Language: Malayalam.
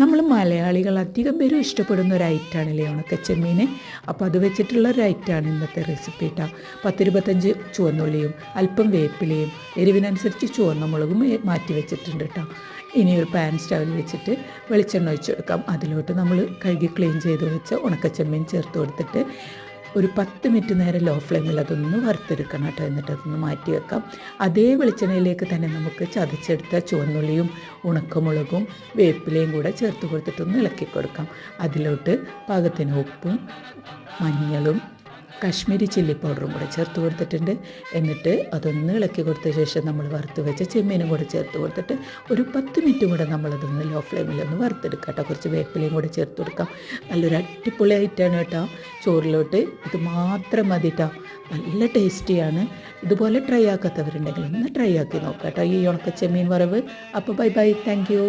നമ്മൾ മലയാളികൾ അധികം പേരും ഇഷ്ടപ്പെടുന്ന ഒരു ഐറ്റാണല്ലേ ഉണക്കച്ചെമ്മീൻ. അപ്പോൾ അത് വെച്ചിട്ടുള്ള ഒരു ഐറ്റാണ് ഇന്നത്തെ റെസിപ്പി കേട്ടോ. 10-25 ചുവന്നുള്ളിയും അല്പം വേപ്പിലയും എരിവിനനുസരിച്ച് ചുവന്ന മുളകും മാറ്റി വെച്ചിട്ടുണ്ട് കേട്ടോ. ഇനി ഒരു പാൻ സ്റ്റൗവിൽ വെച്ചിട്ട് വെളിച്ചെണ്ണ ഒഴിച്ച് കൊടുക്കാം. അതിലോട്ട് നമ്മൾ കഴുകി ക്ലീൻ ചെയ്ത് വെച്ച ഉണക്കച്ചെമ്മീൻ ചേർത്ത് കൊടുത്തിട്ട് ഒരു 10 മിനിറ്റ് നേരം ലോ ഫ്ലെയിമിൽ അതൊന്ന് വറുത്തെടുക്കണം കേട്ടോ. എന്നിട്ട് അതൊന്ന് മാറ്റി വെക്കാം. അതേ വെളിച്ചെണ്ണയിലേക്ക് തന്നെ നമുക്ക് ചതച്ചെടുത്ത ചുവന്നുള്ളിയും ഉണക്കമുളകും വേപ്പിലയും കൂടെ ചേർത്ത് കൊടുത്തിട്ടൊന്ന് ഇളക്കി കൊടുക്കാം. അതിലോട്ട് പാകത്തിന് ഉപ്പും മഞ്ഞളും കാശ്മീരി ചില്ലി പൗഡറും കൂടെ ചേർത്ത് കൊടുത്തിട്ടുണ്ട്. എന്നിട്ട് അതൊന്ന് ഇളക്കി കൊടുത്ത ശേഷം നമ്മൾ വറുത്ത് വെച്ച ചെമ്മീനും കൂടെ ചേർത്ത് കൊടുത്തിട്ട് ഒരു 10 മിനിറ്റും കൂടെ നമ്മളതൊന്ന് ലോ ഫ്ലെയിമിലൊന്ന് വറുത്തെടുക്കാം കേട്ടോ. കുറച്ച് വേപ്പിലയും കൂടെ ചേർത്ത് കൊടുക്കാം. നല്ലൊരു അടിപൊളി ആയിട്ടാണ് കേട്ടോ. ചോറിലോട്ട് ഇത് മാത്രം മതി കേട്ടോ. നല്ല ടേസ്റ്റിയാണ്. ഇതുപോലെ ട്രൈ ആക്കാത്തവരുണ്ടെങ്കിൽ ഒന്ന് ട്രൈ ആക്കി നോക്കാം കേട്ടോ ഈ ഉണക്ക ചെമ്മീൻ വറവ്. അപ്പോൾ ബൈ ബൈ, താങ്ക് യു.